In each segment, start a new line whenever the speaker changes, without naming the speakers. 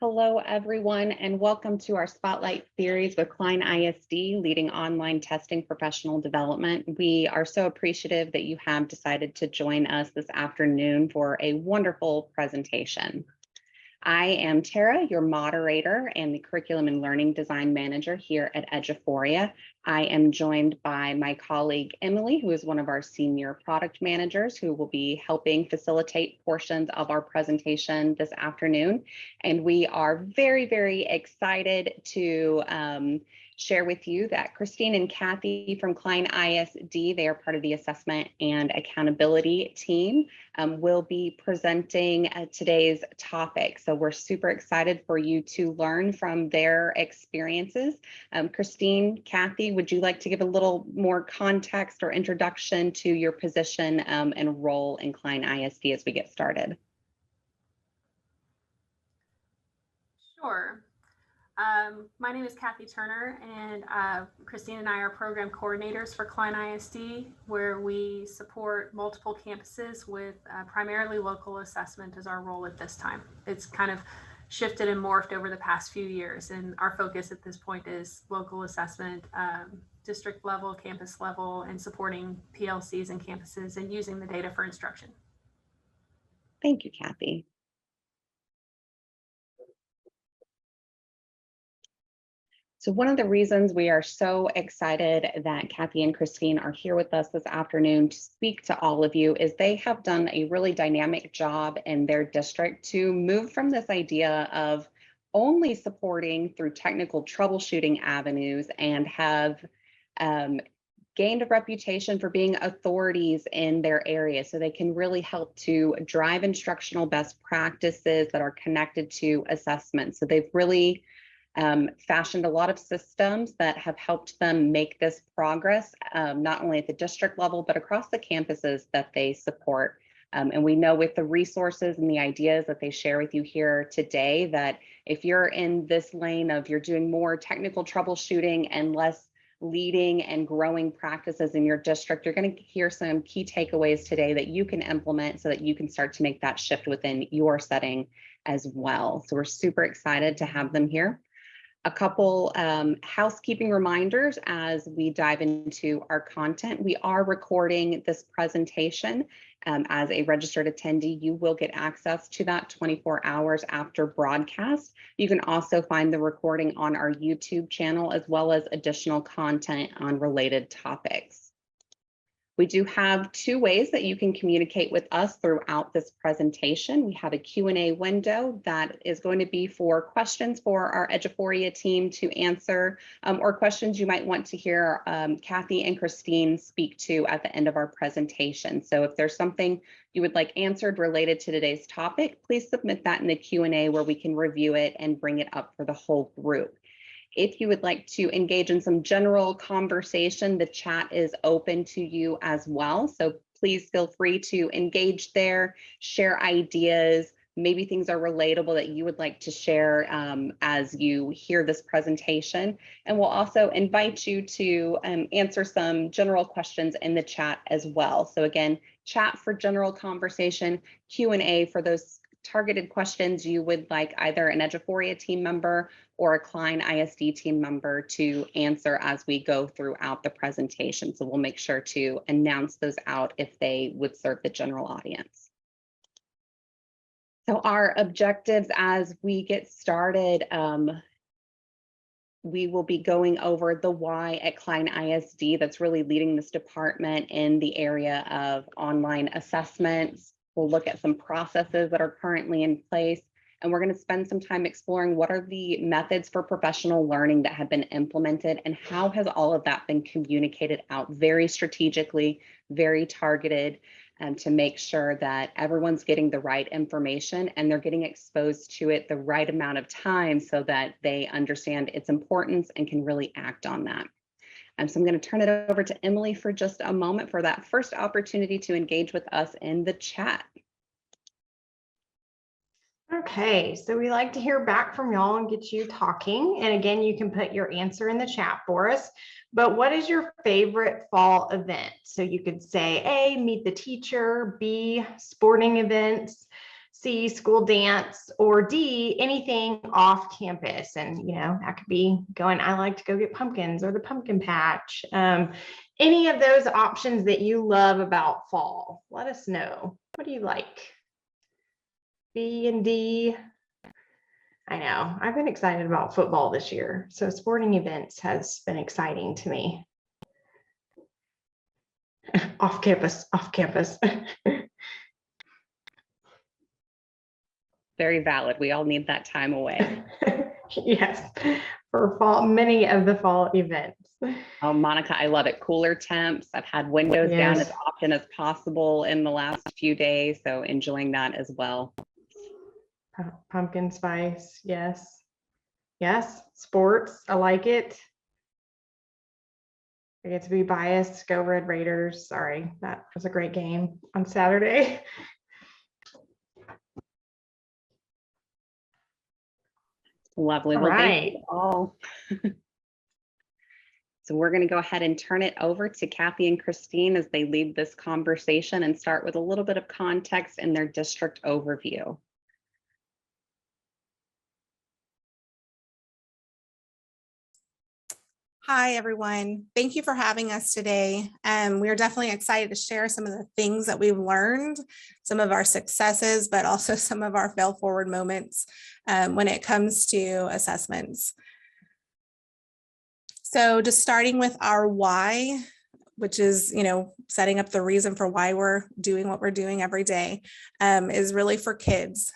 Hello, everyone, and welcome to our Spotlight series with Klein ISD, leading online testing professional development. We are so appreciative that you have decided to join us this afternoon for a wonderful presentation. I am Tara, your moderator and the Curriculum and Learning Design Manager here at Eduphoria. I am joined by my colleague Emily, who is one of our senior product managers, who will be helping facilitate portions of our presentation this afternoon. And we are very, very excited to share with you that Christine and Kathy from Klein ISD, they are part of the assessment and accountability team, will be presenting today's topic. So we're super excited for you to learn from their experiences. Christine, Kathy, would you like to give a little more context or introduction to your position and role in Klein ISD as we get started?
Sure. My name is Kathy Turner, and Christine and I are program coordinators for Klein ISD, where we support multiple campuses with primarily local assessment as our role at this time. It's kind of shifted and morphed over the past few years, and our focus at this point is local assessment, district level, campus level, and supporting PLCs and campuses and using the data for instruction.
Thank you, Kathy. So one of the reasons we are so excited that Kathy and Christine are here with us this afternoon to speak to all of you is they have done a really dynamic job in their district to move from this idea of only supporting through technical troubleshooting avenues and have gained a reputation for being authorities in their area. So they can really help to drive instructional best practices that are connected to assessment. So they've really fashioned a lot of systems that have helped them make this progress, not only at the district level, but across the campuses that they support. And we know with the resources and the ideas that they share with you here today, that if you're in this lane of you're doing more technical troubleshooting and less leading and growing practices in your district, you're going to hear some key takeaways today that you can implement so that you can start to make that shift within your setting as well. So we're super excited to have them here. A couple housekeeping reminders as we dive into our content. We are recording this presentation. As a registered attendee, you will get access to that 24 hours after broadcast. You can also find the recording on our YouTube channel, as well as additional content on related topics. We do have two ways that you can communicate with us throughout this presentation. We have a Q&A window that is going to be for questions for our Eduphoria team to answer, or questions you might want to hear Kathy and Christine speak to at the end of our presentation. So if there's something you would like answered related to today's topic, please submit that in the Q&A where we can review it and bring it up for the whole group. If you would like to engage in some general conversation, the chat is open to you as well. So please feel free to engage there, share ideas, maybe things are relatable that you would like to share as you hear this presentation. And we'll also invite you to answer some general questions in the chat as well. So again, chat for general conversation, Q&A for those targeted questions you would like either an Eduphoria team member or a Klein ISD team member to answer as we go throughout the presentation. So we'll make sure to announce those out if they would serve the general audience. So our objectives as we get started, we will be going over the why at Klein ISD that's really leading this department in the area of online assessments. We'll look at some processes that are currently in place, and we're going to spend some time exploring what are the methods for professional learning that have been implemented and how has all of that been communicated out very strategically, very targeted, to make sure that everyone's getting the right information and they're getting exposed to it the right amount of time so that they understand its importance and can really act on that. So I'm going to turn it over to Emily for just a moment for that first opportunity to engage with us in the chat.
Okay, so we like to hear back from y'all and get you talking. And again, you can put your answer in the chat for us. But what is your favorite fall event? So you could say A, meet the teacher, B, sporting events, C, school dance, or D, anything off campus. And, that could be going, I like to go get pumpkins or the pumpkin patch. Any of those options that you love about fall, let us know. What do you like? B and D. I know, I've been excited about football this year. So sporting events has been exciting to me. Off campus, off campus.
Very valid. We all need that time away.
Yes, for fall, many of the fall events.
Oh, Monica, I love it. Cooler temps. I've had windows down
Yes.
as often as possible in the last few days, so enjoying that as well.
Pumpkin spice, yes. Yes, sports, I like it. I get to be biased, go Red Raiders. Sorry, that was a great game on Saturday.
Lovely.
All
Well, thank
right.
you all. So we're going to go ahead and turn it over to Kathy and Christine as they lead this conversation and start with a little bit of context in their district overview.
Hi, everyone. Thank you for having us today. We are definitely excited to share some of the things that we've learned, some of our successes, but also some of our fail forward moments when it comes to assessments. So just starting with our why, which is, setting up the reason for why we're doing what we're doing every day, is really for kids.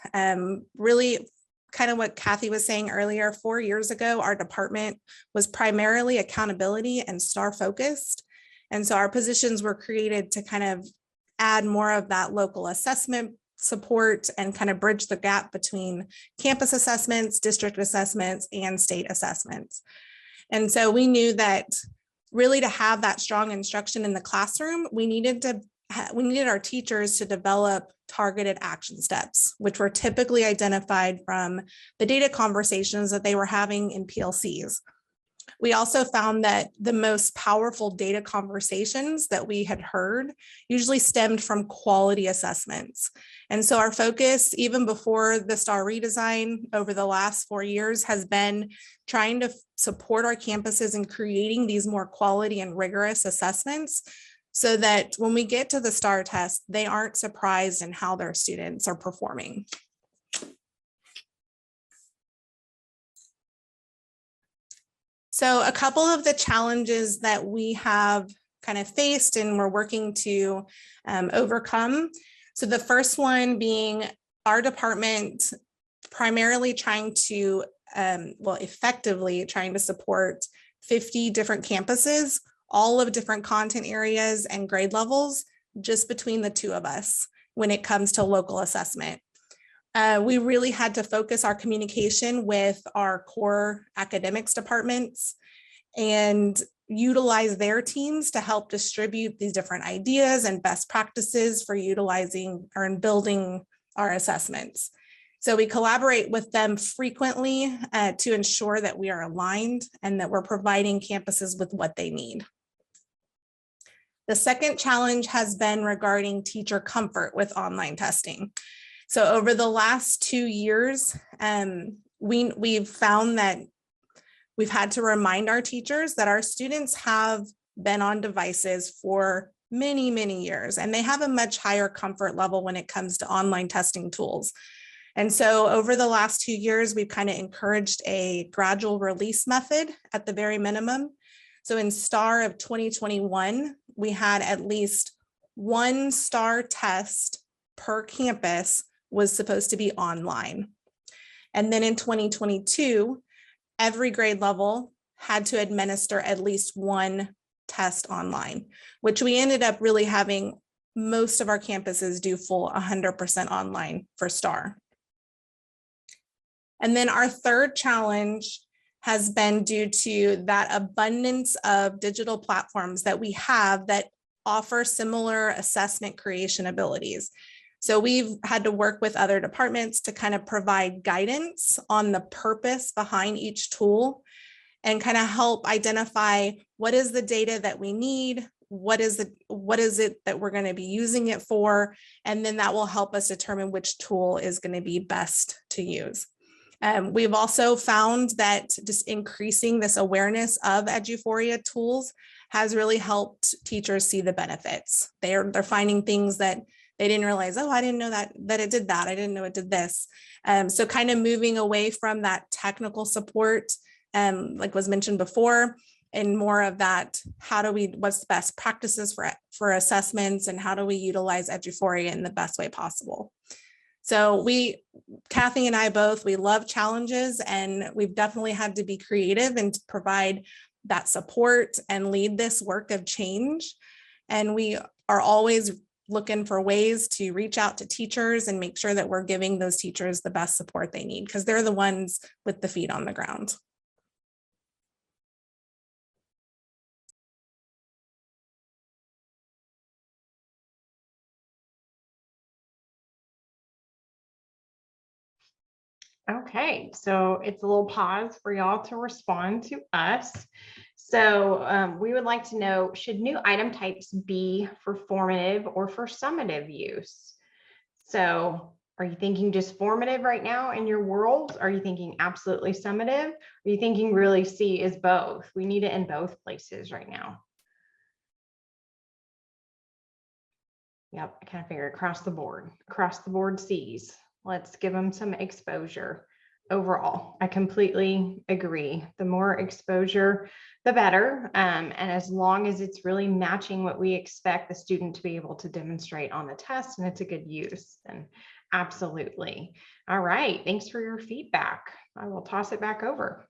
Really kind of what Kathy was saying earlier, 4 years ago, our department was primarily accountability and STAR focused. And so our positions were created to kind of add more of that local assessment support and kind of bridge the gap between campus assessments, district assessments, and state assessments. And so we knew that really to have that strong instruction in the classroom, we needed our teachers to develop targeted action steps, which were typically identified from the data conversations that they were having in PLCs. We also found that the most powerful data conversations that we had heard usually stemmed from quality assessments. And so our focus, even before the STAR redesign over the last 4 years, has been trying to support our campuses in creating these more quality and rigorous assessments so that when we get to the STAR test, they aren't surprised in how their students are performing. So a couple of the challenges that we have kind of faced and we're working to overcome. So the first one being our department primarily trying to, effectively trying to support 50 different campuses, all of different content areas and grade levels, just between the two of us when it comes to local assessment. We really had to focus our communication with our core academics departments and utilize their teams to help distribute these different ideas and best practices for utilizing or in building our assessments. So we collaborate with them frequently to ensure that we are aligned and that we're providing campuses with what they need. The second challenge has been regarding teacher comfort with online testing. So over the last 2 years, we've found that we've had to remind our teachers that our students have been on devices for many, many years, and they have a much higher comfort level when it comes to online testing tools. And so over the last 2 years, we've kind of encouraged a gradual release method at the very minimum. So in STAR of 2021, we had at least one STAR test per campus was supposed to be online. And then in 2022, every grade level had to administer at least one test online, which we ended up really having most of our campuses do full 100% online for STAR. And then our third challenge has been due to that abundance of digital platforms that we have that offer similar assessment creation abilities. So we've had to work with other departments to kind of provide guidance on the purpose behind each tool and kind of help identify what is the data that we need, what is it that we're going to be using it for, and then that will help us determine which tool is going to be best to use. We've also found that just increasing this awareness of Eduphoria tools has really helped teachers see the benefits. They're finding things that they didn't realize, oh, I didn't know that it did that. I didn't know it did this. So kind of moving away from that technical support, like was mentioned before, and more of that, what's the best practices for assessments, and how do we utilize Eduphoria in the best way possible? So Kathy and I both, we love challenges, and we've definitely had to be creative and provide that support and lead this work of change. And we are always looking for ways to reach out to teachers and make sure that we're giving those teachers the best support they need, because they're the ones with the feet on the ground.
Okay, so it's a little pause for y'all to respond to us. So we would like to know, should new item types be for formative or for summative use? So are you thinking just formative right now in your world? Are you thinking absolutely summative? Are you thinking really C is both? We need it in both places right now. Yep, I kind of figure across the board C's. Let's give them some exposure. Overall, I completely agree. The more exposure, the better. And as long as it's really matching what we expect the student to be able to demonstrate on the test, and it's a good use, then absolutely. All right, thanks for your feedback. I will toss it back over.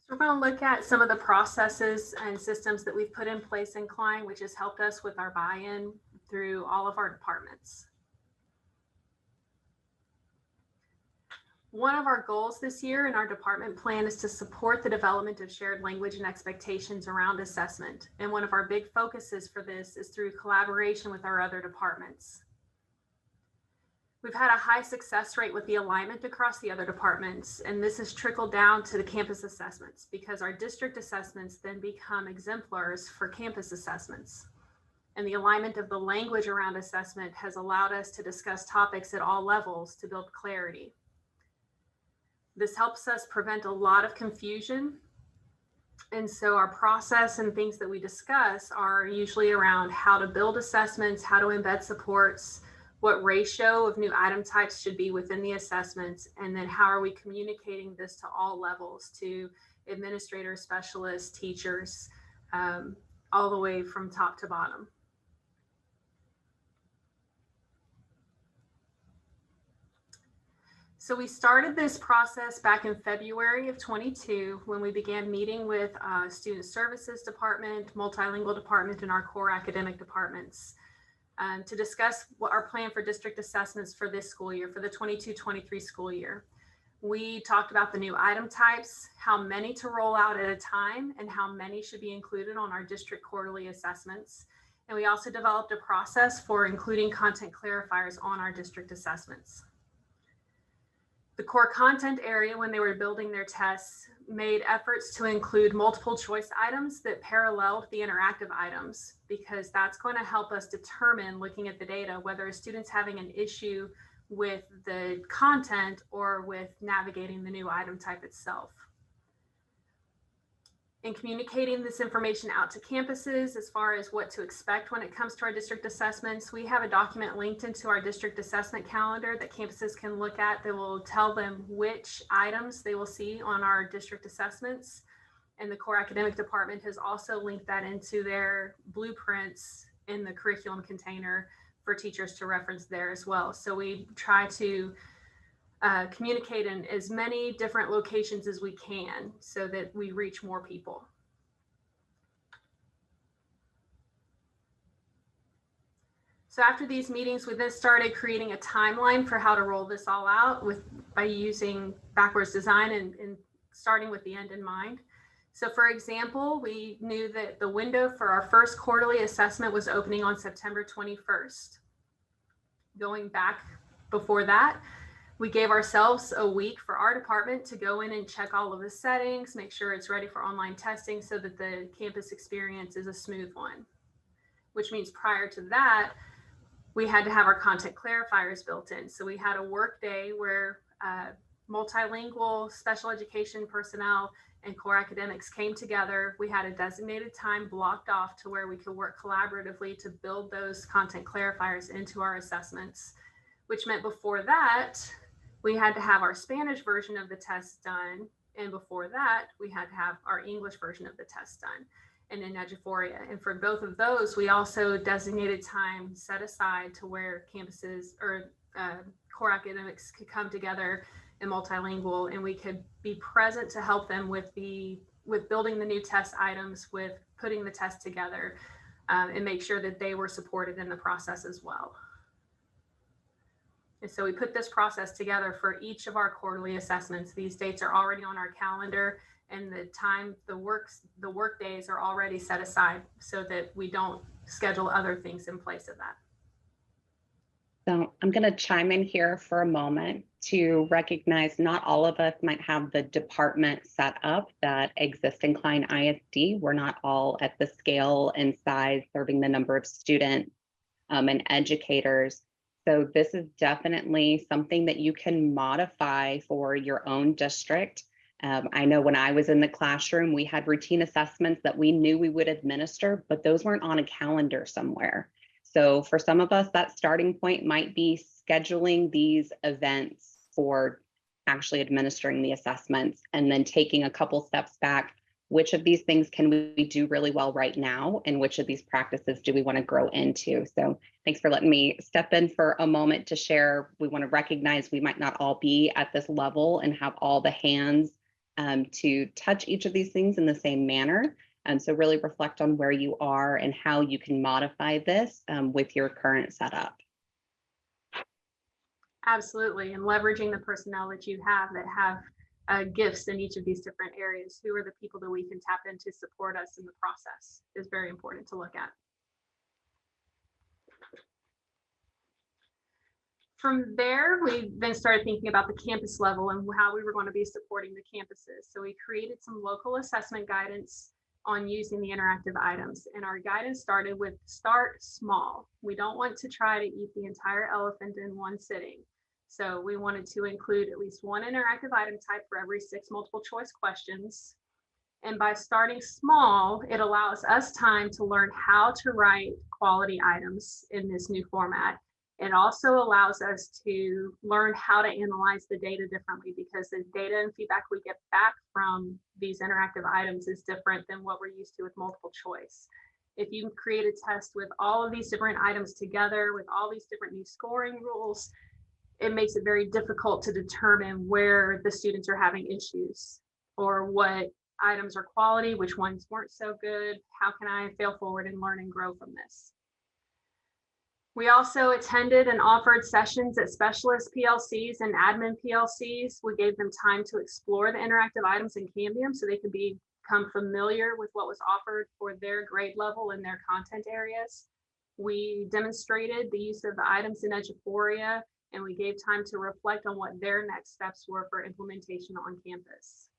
We're going to look at some of the processes and systems that we've put in place in Klein, which has helped us with our buy-in through all of our departments. One of our goals this year in our department plan is to support the development of shared language and expectations around assessment. And one of our big focuses for this is through collaboration with our other departments. We've had a high success rate with the alignment across the other departments, and this has trickled down to the campus assessments, because our district assessments then become exemplars for campus assessments. And the alignment of the language around assessment has allowed us to discuss topics at all levels to build clarity. This helps us prevent a lot of confusion. And so our process and things that we discuss are usually around how to build assessments, how to embed supports, what ratio of new item types should be within the assessments, and then how are we communicating this to all levels, to administrators, specialists, teachers, all the way from top to bottom. So we started this process back in February of 22 when we began meeting with student services department, multilingual department, and our core academic departments to discuss what our plan for district assessments for this school year, for the 22-23 school year. We talked about the new item types, how many to roll out at a time, and how many should be included on our district quarterly assessments. And we also developed a process for including content clarifiers on our district assessments. The core content area, when they were building their tests, made efforts to include multiple choice items that paralleled the interactive items, because that's going to help us determine, looking at the data, whether a student's having an issue with the content or with navigating the new item type itself. In communicating this information out to campuses as far as what to expect when it comes to our district assessments, we have a document linked into our district assessment calendar that campuses can look at that will tell them which items they will see on our district assessments. And the core academic department has also linked that into their blueprints in the curriculum container for teachers to reference there as well. So we try to communicate in as many different locations as we can so that we reach more people. So after these meetings, we then started creating a timeline for how to roll this all out by using backwards design and starting with the end in mind. So for example, we knew that the window for our first quarterly assessment was opening on September 21st. Going back before that, We gave ourselves a week for our department to go in and check all of the settings, make sure it's ready for online testing so that the campus experience is a smooth one, which means prior to that, we had to have our content clarifiers built in. So we had a work day where multilingual special education personnel and core academics came together. We had a designated time blocked off to where we could work collaboratively to build those content clarifiers into our assessments, which meant before that, we had to have our Spanish version of the test done. And before that, we had to have our English version of the test done and in Eduphoria. And for both of those, we also designated time set aside to where campuses or core academics could come together and multilingual, and we could be present to help them with building the new test items, with putting the test together, and make sure that they were supported in the process as well. And so we put this process together for each of our quarterly assessments. These dates are already on our calendar, and the work days are already set aside so that we don't schedule other things in place of that.
So I'm going to chime in here for a moment to recognize not all of us might have the department set up that exists in Klein ISD. We're not all at the scale and size serving the number of students and educators. So this is definitely something that you can modify for your own district. I know when I was in the classroom, we had routine assessments that we knew we would administer, but those weren't on a calendar somewhere. So for some of us, that starting point might be scheduling these events for actually administering the assessments and then taking a couple steps back. Which of these things can we do really well right now? And which of these practices do we want to grow into? So thanks for letting me step in for a moment to share. We want to recognize we might not all be at this level and have all the hands to touch each of these things in the same manner. And so really reflect on where you are and how you can modify this with your current setup.
Absolutely, and leveraging the personnel that you have that have gifts in each of these different areas. Who are the people that we can tap in to support us in the process is very important to look at. From there, we then started thinking about the campus level and how we were going to be supporting the campuses. So we created some local assessment guidance on using the interactive items. And our guidance started with start small. We don't want to try to eat the entire elephant in one sitting. So we wanted to include at least one interactive item type for every 6 multiple choice questions. And by starting small, it allows us time to learn how to write quality items in this new format. It also allows us to learn how to analyze the data differently, because the data and feedback we get back from these interactive items is different than what we're used to with multiple choice. If you create a test with all of these different items together, with all these different new scoring rules, it makes it very difficult to determine where the students are having issues or what items are quality, which ones weren't so good. How can I fail forward and learn and grow from this? We also attended and offered sessions at specialist PLCs and admin PLCs. We gave them time to explore the interactive items in Cambium so they could become familiar with what was offered for their grade level and their content areas. We demonstrated the use of the items in Eduphoria, and we gave time to reflect on what their next steps were for implementation on campus.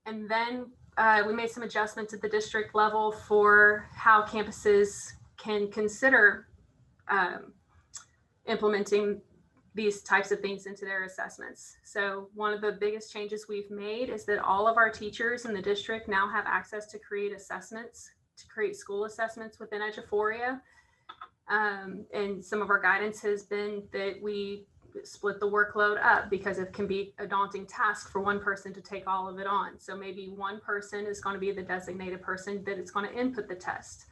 And then we made some adjustments at the district level for how campuses can consider implementing these types of things into their assessments. So one of the biggest changes we've made is that all of our teachers in the district now have access to create assessments, to create school assessments within Eduphoria. And some of our guidance has been that we split the workload up, because it can be a daunting task for one person to take all of it on. So maybe one person is going to be the designated person that is going to input the test.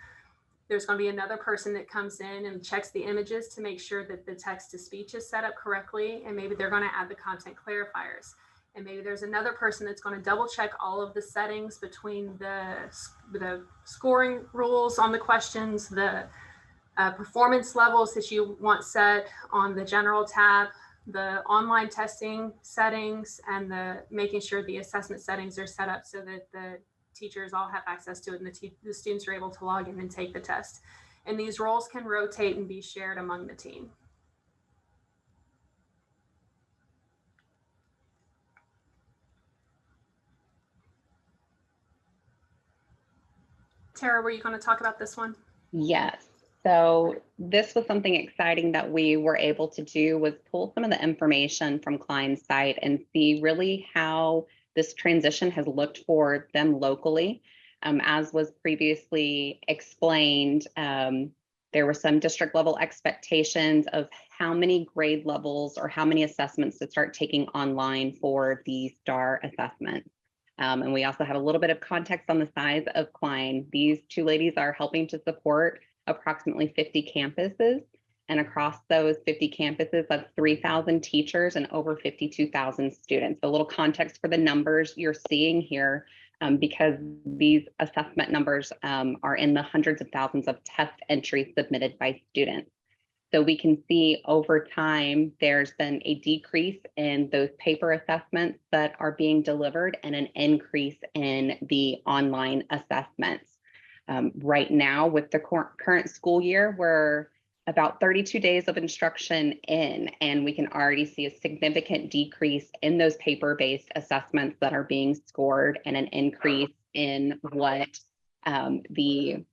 There's going to be another person that comes in and checks the images to make sure that the text to speech is set up correctly. And maybe they're going to add the content clarifiers. And maybe there's another person that's going to double check all of the settings between the scoring rules on the questions, the performance levels that you want set on the general tab, the online testing settings, and the making sure the assessment settings are set up so that the teachers all have access to it and the students are able to log in and take the test. And these roles can rotate and be shared among the team. Tara, were you going to talk about this one?
Yes. So this was something exciting that we were able to do, was pull some of the information from Klein's site and see really how this transition has looked for them locally. As was previously explained, there were some district level expectations of how many grade levels or how many assessments to start taking online for the STAR assessment. And we also have a little bit of context on the size of Klein. These two ladies are helping to support approximately 50 campuses. And across those 50 campuses, that's 3,000 teachers and over 52,000 students. So a little context for the numbers you're seeing here, because these assessment numbers are in the hundreds of thousands of test entries submitted by students. So we can see over time, there's been a decrease in those paper assessments that are being delivered and an increase in the online assessments. Right now, with the current school year, we're about 32 days of instruction in, and we can already see a significant decrease in those paper-based assessments that are being scored and an increase in what the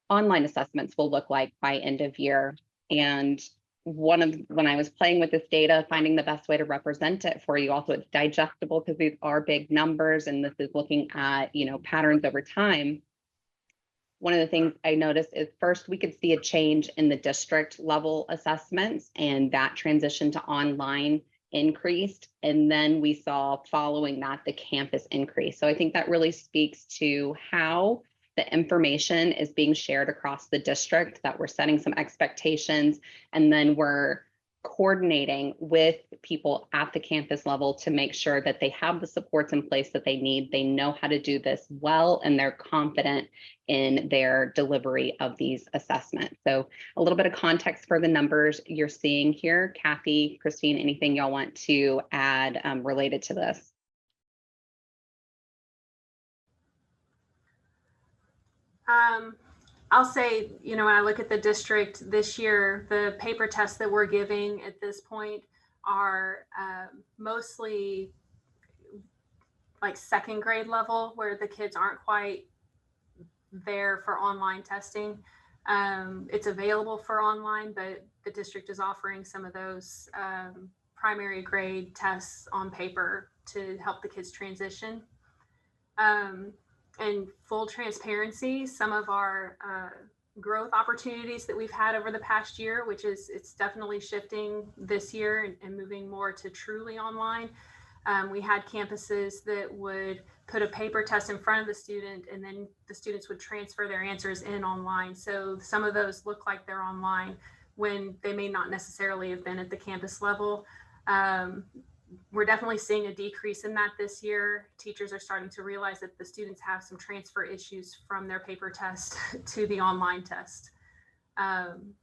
online assessments will look like by end of year. And when I was playing with this data, finding the best way to represent it for you, also it's digestible because these are big numbers and this is looking at, patterns over time. One of the things I noticed is first we could see a change in the district level assessments, and that transition to online increased. And then we saw following that the campus increase. So I think that really speaks to how the information is being shared across the district, that we're setting some expectations, and then we're coordinating with people at the campus level to make sure that they have the supports in place that they need. They know how to do this well, and they're confident in their delivery of these assessments. So a little bit of context for the numbers you're seeing here. Kathy, Christine, anything y'all want to add related to this?
I'll say, when I look at the district this year, the paper tests that we're giving at this point are mostly like second grade level, where the kids aren't quite there for online testing. It's available for online, but the district is offering some of those primary grade tests on paper to help the kids transition. And full transparency, some of our growth opportunities that we've had over the past year, which is it's definitely shifting this year and moving more to truly online. We had campuses that would put a paper test in front of the student, and then the students would transfer their answers in online. So some of those look like they're online when they may not necessarily have been at the campus level. We're definitely seeing a decrease in that this year. Teachers are starting to realize that the students have some transfer issues from their paper test to the online test.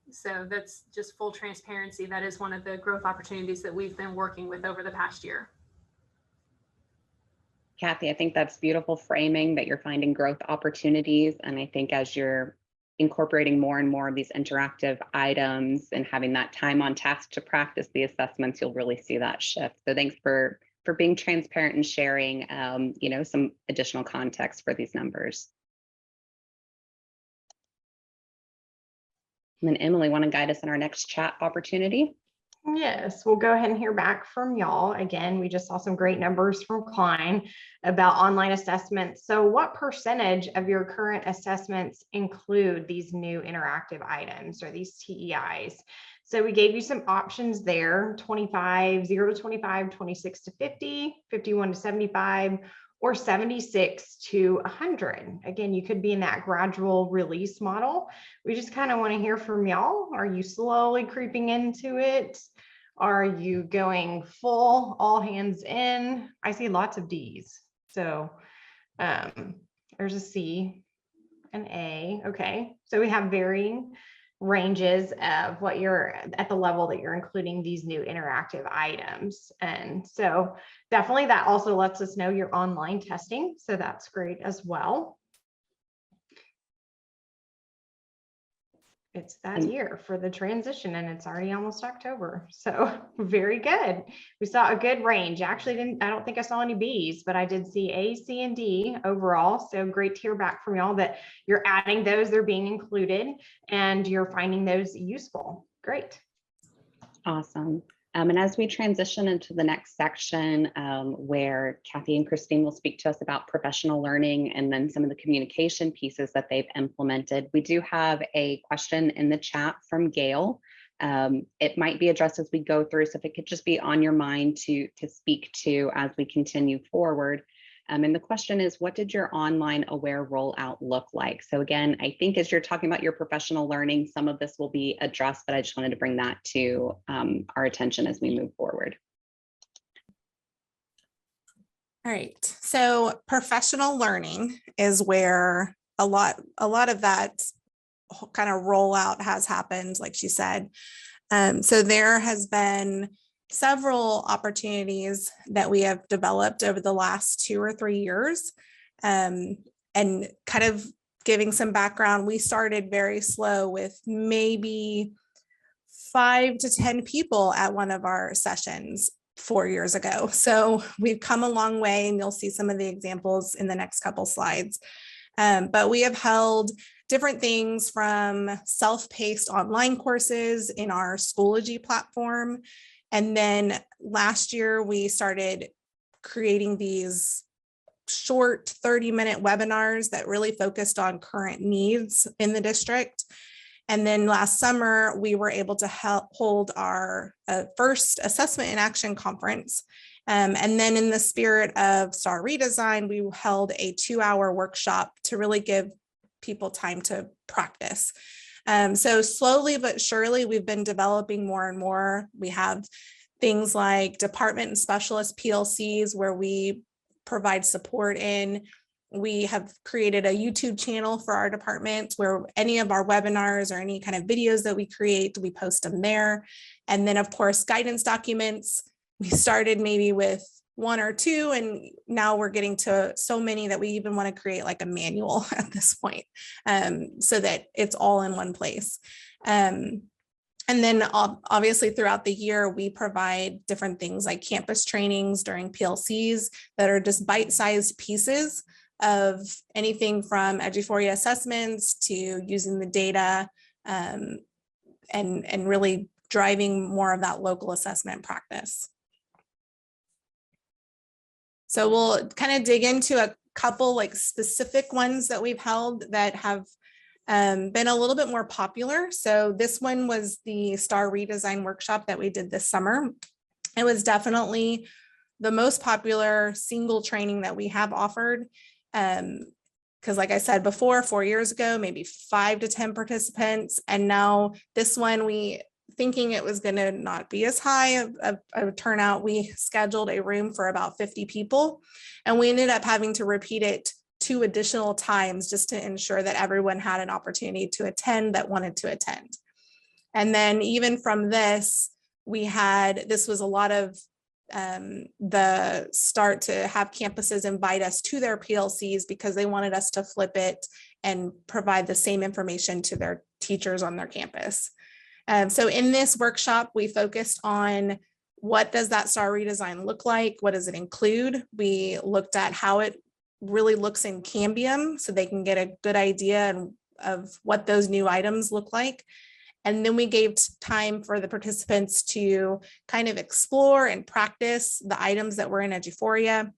So that's just full transparency. That is one of the growth opportunities that we've been working with over the past year.
Kathy, I think that's beautiful framing, that you're finding growth opportunities. And I think as you're incorporating more and more of these interactive items and having that time on task to practice the assessments, you'll really see that shift. So thanks for being transparent and sharing, some additional context for these numbers. And then Emily, want to guide us in our next chat opportunity?
Yes, we'll go ahead and hear back from y'all. Again, we just saw some great numbers from Klein about online assessments. So what percentage of your current assessments include these new interactive items or these TEIs? So we gave you some options there: 25, 0 to 25, 26 to 50, 51 to 75, or 76 to 100. Again, you could be in that gradual release model. We just kind of want to hear from y'all. Are you slowly creeping into it? Are you going full, all hands in? I see lots of D's. So there's a C, an A. Okay, so we have varying ranges of what you're at the level that you're including these new interactive items. And so definitely that also lets us know you're online testing. So that's great as well. It's that year for the transition, and it's already almost October. So very good. We saw a good range. Actually, I don't think I saw any Bs, but I did see A, C, and D overall. So great to hear back from y'all that you're adding those, they're being included, and you're finding those useful. Great.
Awesome. And as we transition into the next section, where Kathy and Christine will speak to us about professional learning and then some of the communication pieces that they've implemented, we do have a question in the chat from Gail. It might be addressed as we go through, so if it could just be on your mind to speak to as we continue forward. And the question is, what did your online aware rollout look like? So again, I think as you're talking about your professional learning, some of this will be addressed, but I just wanted to bring that to our attention as we move forward.
All right, so professional learning is where a lot of that kind of rollout has happened, like she said. So there has been several opportunities that we have developed over the last 2 or 3 years. And kind of giving some background, we started very slow with maybe 5 to 10 people at one of our sessions 4 years ago. So we've come a long way, and you'll see some of the examples in the next couple slides. But we have held different things from self-paced online courses in our Schoology platform. And then last year, we started creating these short 30-minute webinars that really focused on current needs in the district. And then last summer, we were able to hold our first Assessment in Action conference. And then in the spirit of STAR Redesign, we held a 2-hour workshop to really give people time to practice. So slowly but surely, we've been developing more and more. We have things like department and specialist PLCs where we provide support in. We have created a YouTube channel for our department where any of our webinars or any kind of videos that we create, we post them there. And then of course, guidance documents. We started maybe with 1 or 2, and now we're getting to so many that we even want to create like a manual at this point, so that it's all in one place. And then obviously throughout the year, we provide different things like campus trainings during PLCs that are just bite-sized pieces of anything from Eduphoria assessments to using the data, and really driving more of that local assessment practice. So we'll kind of dig into a couple like specific ones that we've held that have been a little bit more popular. So this one was the STAR Redesign workshop that we did this summer. It was definitely the most popular single training that we have offered. Because like I said before, 4 years ago, maybe 5 to 10 participants. And now this one, we thinking it was going to not be as high of a turnout, we scheduled a room for about 50 people. And we ended up having to repeat it 2 additional times just to ensure that everyone had an opportunity to attend that wanted to attend. And then even from this, this was a lot of the start to have campuses invite us to their PLCs because they wanted us to flip it and provide the same information to their teachers on their campus. So in this workshop, we focused on what does that STAR redesign look like? What does it include? We looked at how it really looks in Cambium so they can get a good idea of what those new items look like. And then we gave time for the participants to kind of explore and practice the items that were in Eduphoria,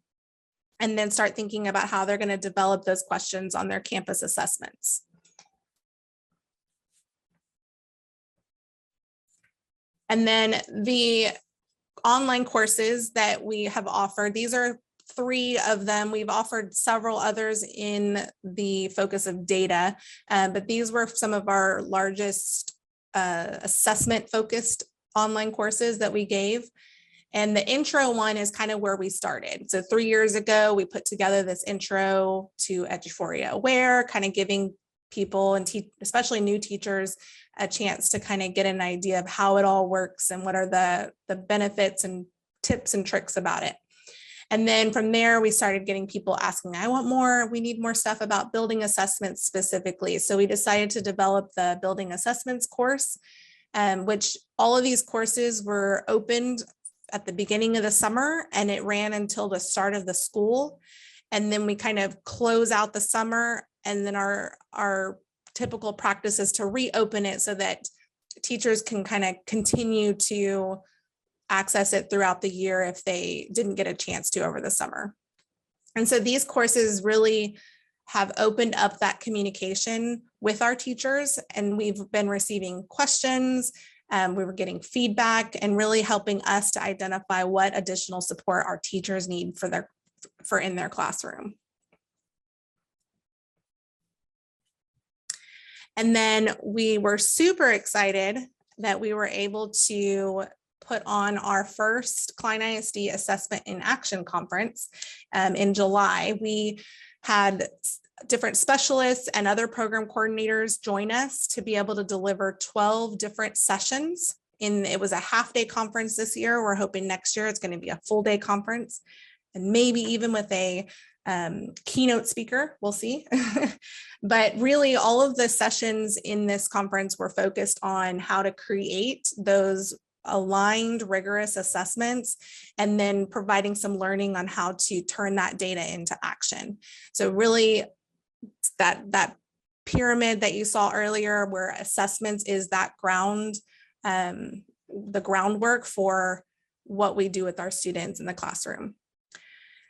and then start thinking about how they're going to develop those questions on their campus assessments. And then the online courses that we have offered, these are 3 of them. We've offered several others in the focus of data, but these were some of our largest assessment focused online courses that we gave. And the intro one is kind of where we started. So 3 years ago, we put together this intro to Eduphoria Aware, kind of giving people and especially new teachers a chance to kind of get an idea of how it all works and what are the benefits and tips and tricks about it. And then from there, we started getting people asking, I want more, we need more stuff about building assessments specifically. So we decided to develop the building assessments course, which all of these courses were opened at the beginning of the summer, and it ran until the start of the school. And then we kind of close out the summer, and then our typical practice is to reopen it so that teachers can kind of continue to access it throughout the year if they didn't get a chance to over the summer. And so these courses really have opened up that communication with our teachers, and we've been receiving questions. We were getting feedback and really helping us to identify what additional support our teachers need for in their classroom. And then we were super excited that we were able to put on our first Klein ISD Assessment in Action conference in July. We had different specialists and other program coordinators join us to be able to deliver 12 different sessions. It was a half-day conference this year. We're hoping next year it's going to be a full-day conference, and maybe even with a keynote speaker, we'll see. But really all of the sessions in this conference were focused on how to create those aligned, rigorous assessments, and then providing some learning on how to turn that data into action. So really that pyramid that you saw earlier, where assessments is that the groundwork for what we do with our students in the classroom.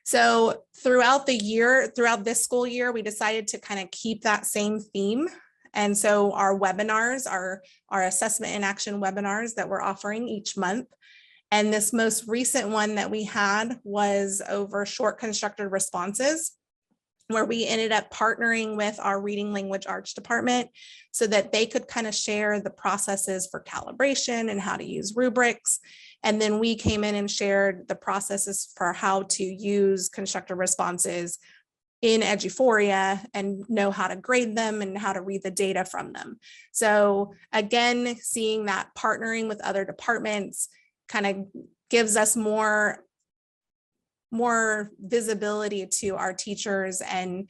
So throughout this school year, we decided to kind of keep that same theme. And so our webinars, our assessment in action webinars that we're offering each month. And this most recent one that we had was over short constructed responses, where we ended up partnering with our reading language arts department so that they could kind of share the processes for calibration and how to use rubrics. And then we came in and shared the processes for how to use constructed responses in Eduphoria and know how to grade them and how to read the data from them. So again, seeing that partnering with other departments kind of gives us more visibility to our teachers and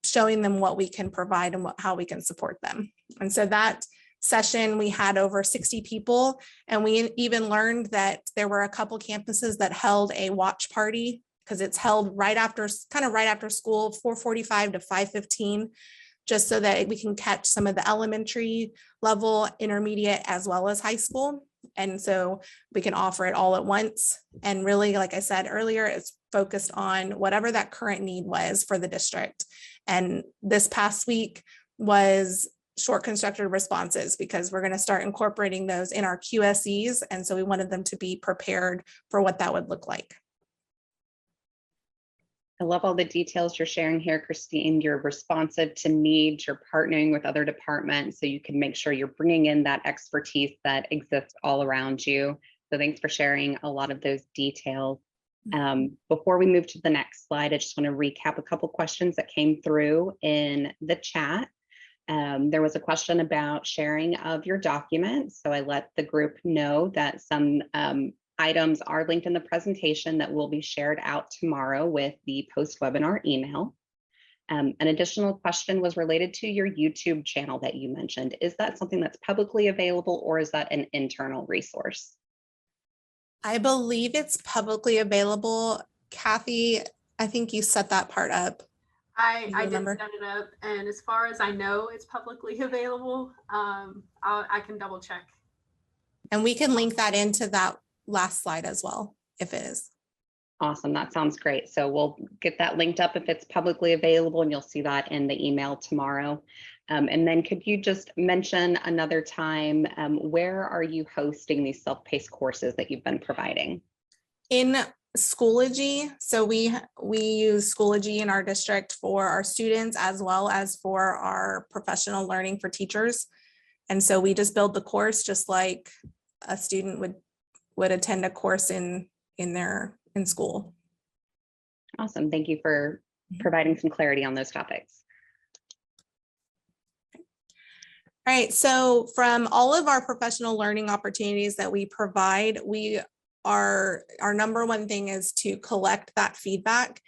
showing them what we can provide and how we can support them. And so that session, we had over 60 people, and we even learned that there were a couple campuses that held a watch party, because it's held right after school, 4:45 to 5:15, just so that we can catch some of the elementary level, intermediate, as well as high school. And so we can offer it all at once. And really, like I said earlier, it's focused on whatever that current need was for the district. And this past week was short constructed responses, because we're going to start incorporating those in our QSEs. And so we wanted them to be prepared for what that would look like.
I love all the details you're sharing here, Christine. You're responsive to needs, you're partnering with other departments so you can make sure you're bringing in that expertise that exists all around you. So thanks for sharing a lot of those details. Before we move to the next slide, I just want to recap a couple questions that came through in the chat. There was a question about sharing of your documents. So I let the group know that some items are linked in the presentation that will be shared out tomorrow with the post-webinar email. An additional question was related to your YouTube channel that you mentioned. Is that something that's publicly available, or is that an internal resource?
I believe it's publicly available. Kathy, I think you set that part up.
I did set it up, and as far as I know, it's publicly available. I can double check.
And we can link that into that last slide as well, if it is.
Awesome, that sounds great. So we'll get that linked up if it's publicly available, and you'll see that in the email tomorrow. And then could you just mention another time, where are you hosting these self-paced courses that you've been providing?
In Schoology. So we use Schoology in our district for our students as well as for our professional learning for teachers. And so we just build the course just like a student would attend a course in school.
Awesome. Thank you for providing some clarity on those topics.
All right, so from all of our professional learning opportunities that we provide, we our number one thing is to collect that feedback.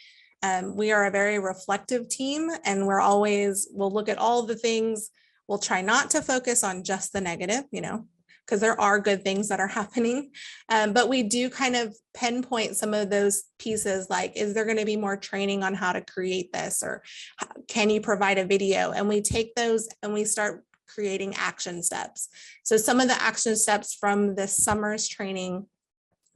We are a very reflective team, and we'll look at all the things. We'll try not to focus on just the negative, because there are good things that are happening. But we do kind of pinpoint some of those pieces, like, is there going to be more training on how to create this? Or can you provide a video? And we take those and we start creating action steps. So some of the action steps from this summer's training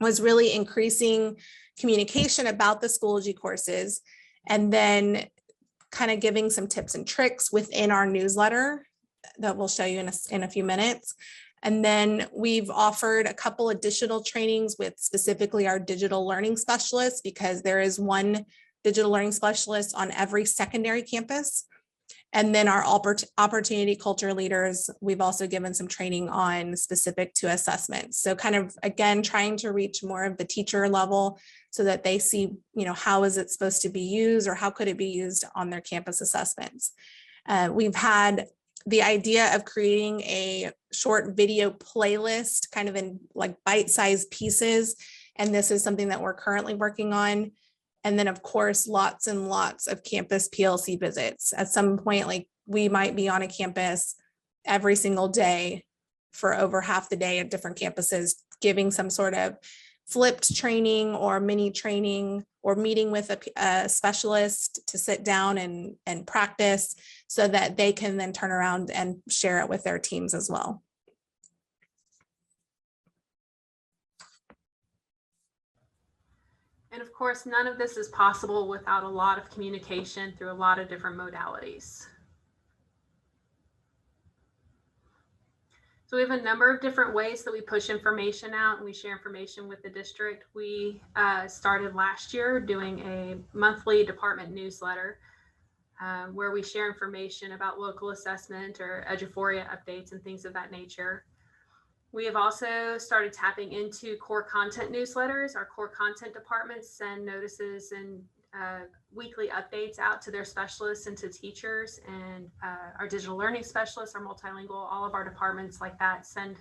was really increasing communication about the Schoology courses, and then kind of giving some tips and tricks within our newsletter that we'll show you in a few minutes. And then we've offered a couple additional trainings with specifically our digital learning specialists, because there is one digital learning specialist on every secondary campus. And then our opportunity culture leaders, we've also given some training on specific to assessments. So kind of, again, trying to reach more of the teacher level so that they see, how is it supposed to be used, or how could it be used on their campus assessments. We've had the idea of creating a short video playlist, kind of in like bite-sized pieces. And this is something that we're currently working on. And then, of course, lots and lots of campus PLC visits. At some point, like, we might be on a campus every single day for over half the day at different campuses, giving some sort of flipped training or mini training, or meeting with a specialist to sit down and practice, so that they can then turn around and share it with their teams as well.
And of course, none of this is possible without a lot of communication through a lot of different modalities. So we have a number of different ways that we push information out and we share information with the district. We started last year doing a monthly department newsletter where we share information about local assessment or Eduphoria updates and things of that nature. We have also started tapping into core content newsletters. Our core content departments send notices and weekly updates out to their specialists and to teachers, and our digital learning specialists are multilingual. All of our departments like that send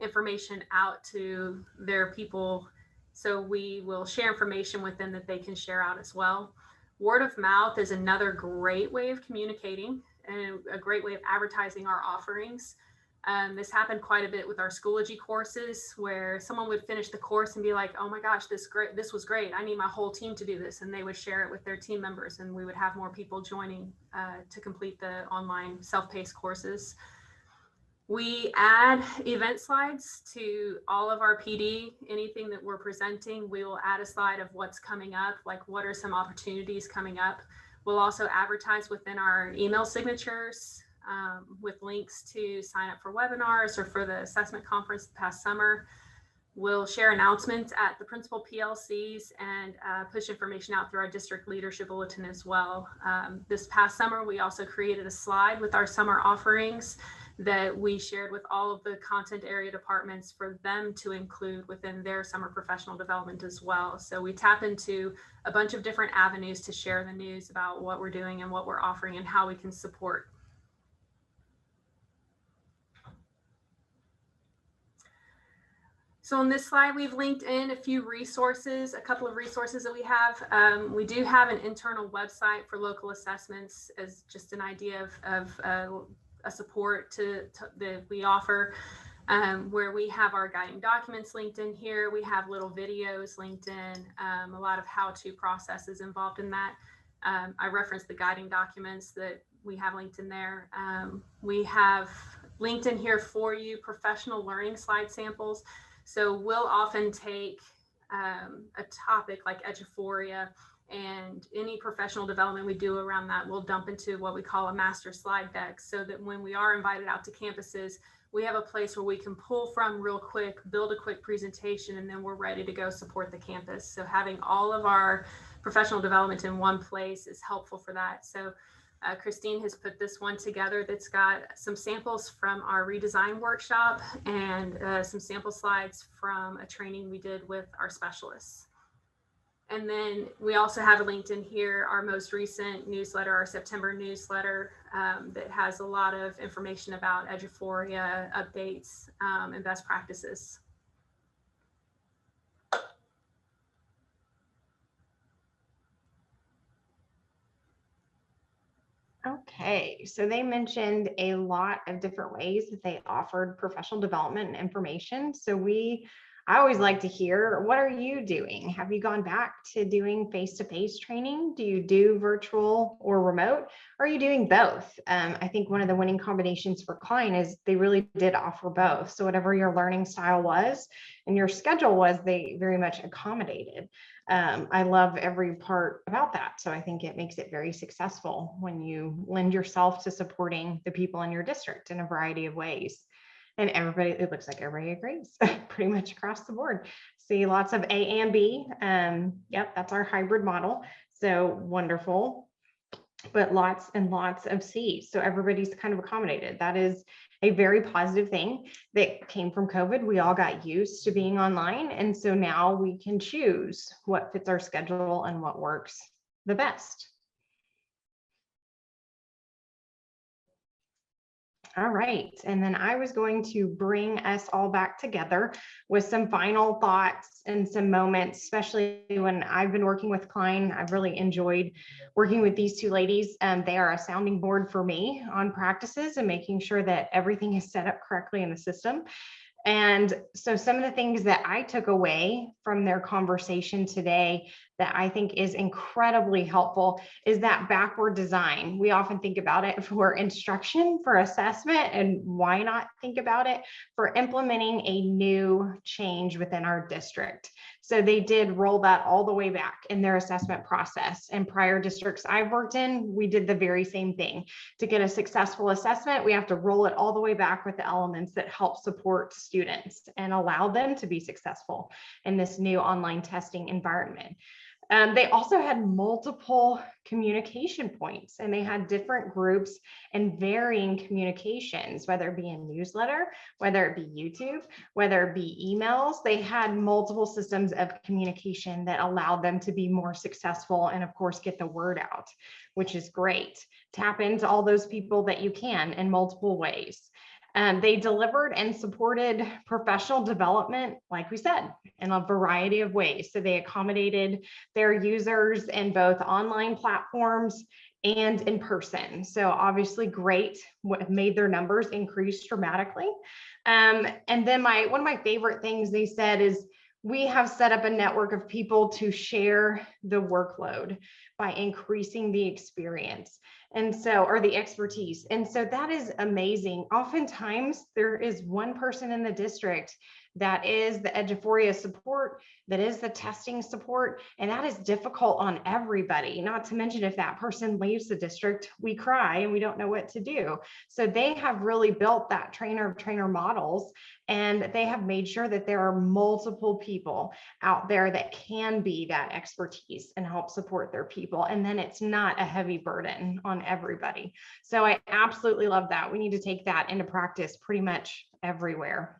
information out to their people. So we will share information with them that they can share out as well. Word of mouth is another great way of communicating and a great way of advertising our offerings. This happened quite a bit with our Schoology courses, where someone would finish the course and be like, oh my gosh, this was great. I need my whole team to do this. And they would share it with their team members, and we would have more people joining to complete the online self-paced courses. We add event slides to all of our PD. Anything that we're presenting, we will add a slide of what's coming up, like what are some opportunities coming up. We'll also advertise within our email signatures with links to sign up for webinars or for the assessment conference the past summer. We'll share announcements at the principal PLCs and push information out through our district leadership bulletin as well. This past summer, we also created a slide with our summer offerings that we shared with all of the content area departments for them to include within their summer professional development as well. So we tap into a bunch of different avenues to share the news about what we're doing and what we're offering and how we can support. So on this slide, we've linked in a few resources, a couple of resources that we have. We do have an internal website for local assessments as just an idea of a support that we offer, where we have our guiding documents linked in here. We have little videos linked in, a lot of how-to processes involved in that. I referenced the guiding documents that we have linked in there. We have linked in here for you professional learning slide samples. So we'll often take a topic like Eduphoria, and any professional development we do around that, we'll dump into what we call a master slide deck, so that when we are invited out to campuses, we have a place where we can pull from real quick, build a quick presentation, and then we're ready to go support the campus. So having all of our professional development in one place is helpful for that. So Christine has put this one together that's got some samples from our Redesign workshop and some sample slides from a training we did with our specialists. And then we also have linked in here our most recent newsletter, our September newsletter, that has a lot of information about Eduphoria updates and best practices.
Okay, so they mentioned a lot of different ways that they offered professional development and information. So I always like to hear, what are you doing? Have you gone back to doing face-to-face training? Do you do virtual or remote? Or are you doing both? I think one of the winning combinations for Klein is they really did offer both. So whatever your learning style was and your schedule was, they very much accommodated. I love every part about that. So I think it makes it very successful when you lend yourself to supporting the people in your district in a variety of ways. And everybody, it looks like everybody agrees pretty much across the board. See lots of A and B. Yep, that's our hybrid model. So wonderful, but lots and lots of C. So everybody's kind of accommodated. That is a very positive thing that came from COVID. We all got used to being online. And so now we can choose what fits our schedule and what works the best. All right, and then I was going to bring us all back together with some final thoughts and some moments, especially when I've been working with Klein. I've really enjoyed working with these two ladies. They are a sounding board for me on practices and making sure that everything is set up correctly in the system. And so some of the things that I took away from their conversation today that I think is incredibly helpful is that backward design. We often think about it for instruction, for assessment, and why not think about it for implementing a new change within our district. So they did roll that all the way back in their assessment process. In prior districts I've worked in, we did the very same thing. To get a successful assessment, we have to roll it all the way back with the elements that help support students and allow them to be successful in this new online testing environment. They also had multiple communication points, and they had different groups and varying communications, whether it be a newsletter, whether it be YouTube, whether it be emails. They had multiple systems of communication that allowed them to be more successful and, of course, get the word out, which is great. Tap into all those people that you can in multiple ways. They delivered and supported professional development, like we said, in a variety of ways. So they accommodated their users in both online platforms and in person. So obviously great, what made their numbers increase dramatically. And then one of my favorite things they said is, we have set up a network of people to share the workload by increasing the experience. And so, or the expertise. And so that is amazing. Oftentimes there is one person in the district that is the Eduphoria support, that is the testing support, and that is difficult on everybody. Not to mention, if that person leaves the district, we cry and we don't know what to do. So they have really built that trainer of trainer models, and they have made sure that there are multiple people out there that can be that expertise and help support their people. And then it's not a heavy burden on everybody. So I absolutely love that. We need to take that into practice pretty much everywhere.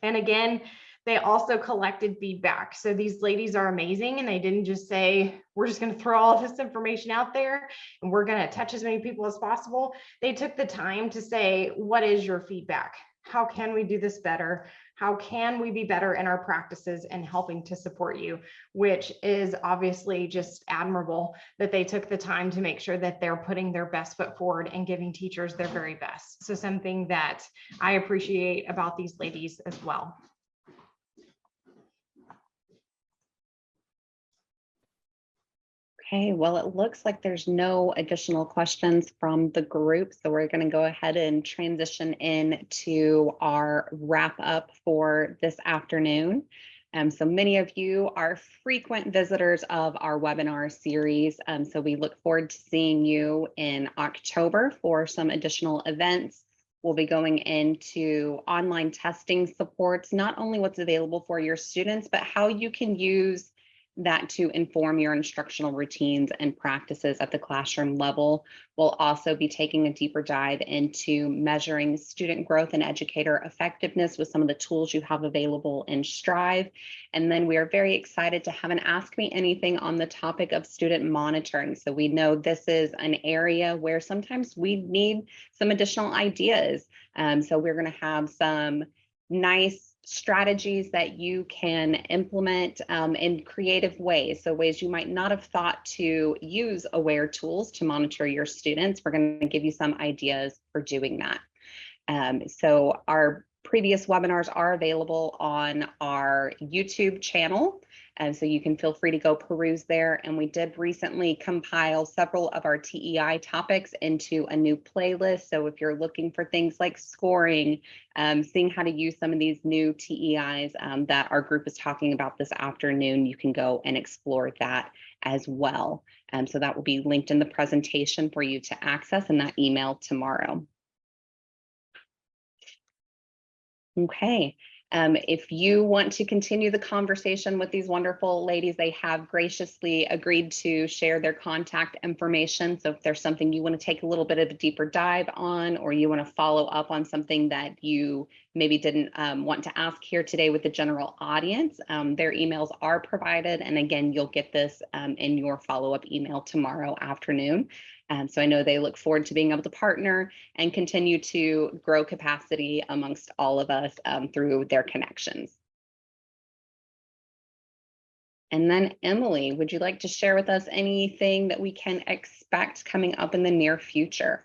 And again, they also collected feedback. So these ladies are amazing, and they didn't just say, we're just going to throw all this information out there and we're going to touch as many people as possible. They took the time to say, what is your feedback? How can we do this better? How can we be better in our practices and helping to support you? Which is obviously just admirable that they took the time to make sure that they're putting their best foot forward and giving teachers their very best. So something that I appreciate about these ladies as well.
Okay, well, it looks like there's no additional questions from the group, so we're going to go ahead and transition into our wrap up for this afternoon. So many of you are frequent visitors of our webinar series, so we look forward to seeing you in October for some additional events. We'll be going into online testing supports, not only what's available for your students, but how you can use that to inform your instructional routines and practices at the classroom level. We'll also be taking a deeper dive into measuring student growth and educator effectiveness with some of the tools you have available in Strive. And then we are very excited to have an Ask Me Anything on the topic of student monitoring. So we know this is an area where sometimes we need some additional ideas. So we're going to have some nice strategies that you can implement in creative ways. So ways you might not have thought to use aware tools to monitor your students. We're going to give you some ideas for doing that. So our previous webinars are available on our YouTube channel. And so you can feel free to go peruse there. And we did recently compile several of our TEI topics into a new playlist. So if you're looking for things like scoring, seeing how to use some of these new TEIs that our group is talking about this afternoon, you can go and explore that as well. So that will be linked in the presentation for you to access in that email tomorrow. Okay. If you want to continue the conversation with these wonderful ladies, they have graciously agreed to share their contact information. So if there's something you want to take a little bit of a deeper dive on, or you want to follow up on something that you maybe didn't want to ask here today with the general audience, their emails are provided. And again, you'll get this in your follow-up email tomorrow afternoon. So I know they look forward to being able to partner and continue to grow capacity amongst all of us through their connections. And then Emily, would you like to share with us anything that we can expect coming up in the near future?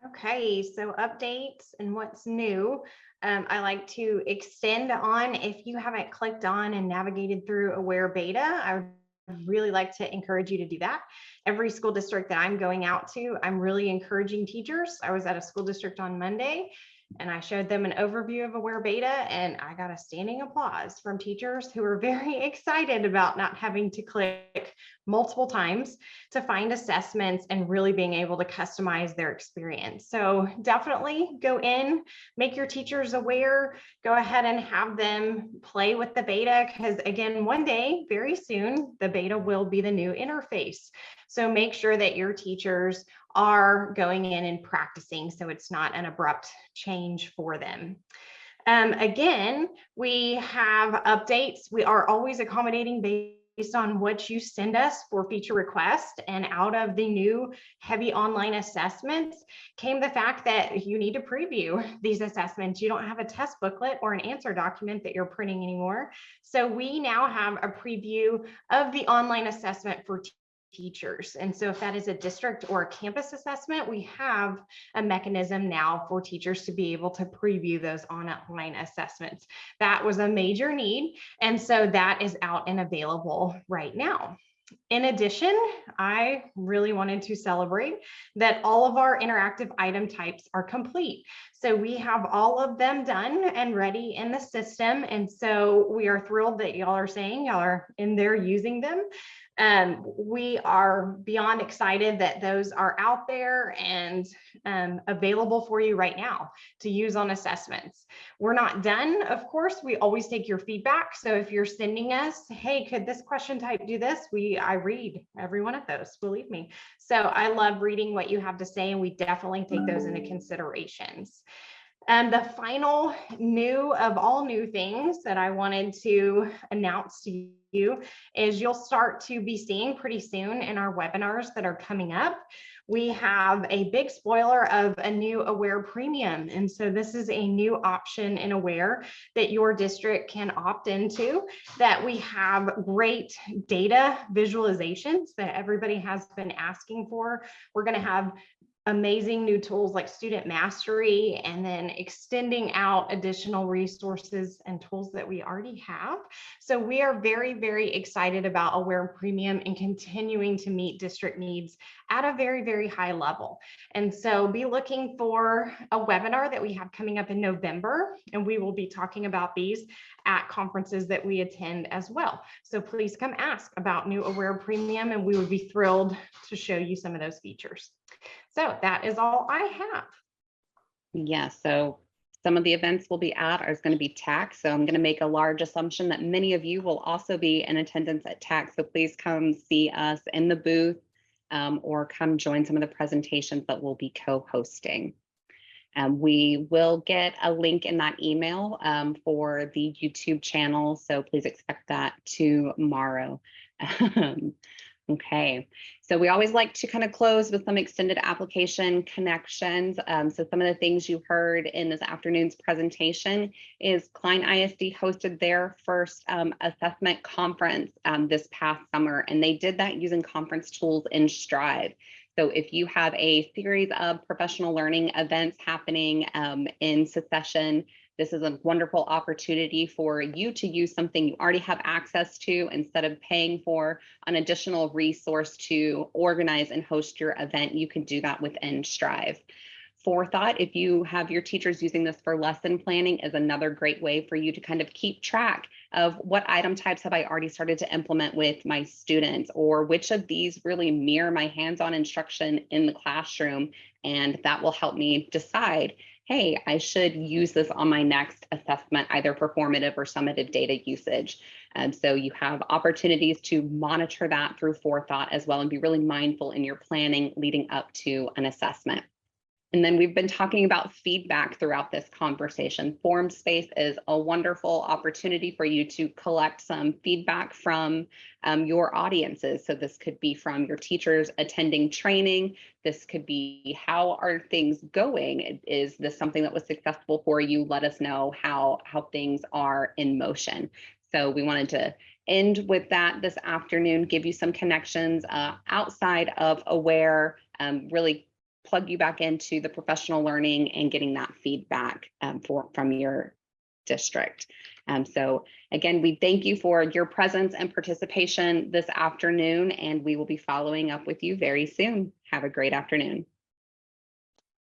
Okay, so updates and what's new. I like to extend on, if you haven't clicked on and navigated through Aware Beta, I would really like to encourage you to do that. Every school district that I'm going out to, I'm really encouraging teachers. I was at a school district on Monday and I showed them an overview of Aware Beta, and I got a standing applause from teachers who were very excited about not having to click multiple times to find assessments and really being able to customize their experience. So definitely go in, make your teachers aware, go ahead and have them play with the beta, because again, one day, very soon, the beta will be the new interface. So make sure that your teachers are going in and practicing so it's not an abrupt change for them. Again, we have updates. We are always accommodating based on what you send us for feature requests. And out of the new heavy online assessments came the fact that you need to preview these assessments. You don't have a test booklet or an answer document that you're printing anymore. So we now have a preview of the online assessment for teachers. And so if that is a district or a campus assessment, we have a mechanism now for teachers to be able to preview those online assessments. That was a major need. And so that is out and available right now. In addition, I really wanted to celebrate that all of our interactive item types are complete. So we have all of them done and ready in the system. And so we are thrilled that y'all are saying y'all are in there using them. We are beyond excited that those are out there and available for you right now to use on assessments. We're not done, of course. We always take your feedback. So if you're sending us, hey, could this question type do this? I read every one of those, believe me. So I love reading what you have to say, and we definitely take those into considerations. The final new of all new things that I wanted to announce to you is you'll start to be seeing pretty soon in our webinars that are coming up. We have a big spoiler of a new Aware Premium. And so this is a new option in Aware that your district can opt into, that we have great data visualizations that everybody has been asking for. We're going to have amazing new tools like student mastery, and then extending out additional resources and tools that we already have. So we are very, very excited about Aware Premium and continuing to meet district needs at a very, very high level. And so be looking for a webinar that we have coming up in November, and we will be talking about these at conferences that we attend as well. So please come ask about new Aware Premium, and we would be thrilled to show you some of those features. So that is all I have.
Yeah, so some of the events we'll be at are going to be TAC. So I'm going to make a large assumption that many of you will also be in attendance at TAC. So please come see us in the booth or come join some of the presentations that we'll be co-hosting. We will get a link in that email for the YouTube channel. So please expect that tomorrow. Okay, So we always like to kind of close with some extended application connections. So some of the things you heard in this afternoon's presentation is Klein ISD hosted their first assessment conference this past summer, and they did that using conference tools in Strive. So if you have a series of professional learning events happening in succession, this is a wonderful opportunity for you to use something you already have access to instead of paying for an additional resource to organize and host your event. You can do that within Strive. Forethought, if you have your teachers using this for lesson planning, is another great way for you to kind of keep track of what item types have I already started to implement with my students, or which of these really mirror my hands-on instruction in the classroom. And that will help me decide, hey, I should use this on my next assessment, either performative or summative data usage. And so you have opportunities to monitor that through Forethought as well and be really mindful in your planning leading up to an assessment. And then we've been talking about feedback throughout this conversation. Form space is a wonderful opportunity for you to collect some feedback from your audiences. So this could be from your teachers attending training. This could be, how are things going? Is this something that was successful for you? Let us know how things are in motion. So we wanted to end with that this afternoon, give you some connections outside of Aware, really plug you back into the professional learning and getting that feedback from your district. So again, we thank you for your presence and participation this afternoon, and we will be following up with you very soon. Have a great afternoon.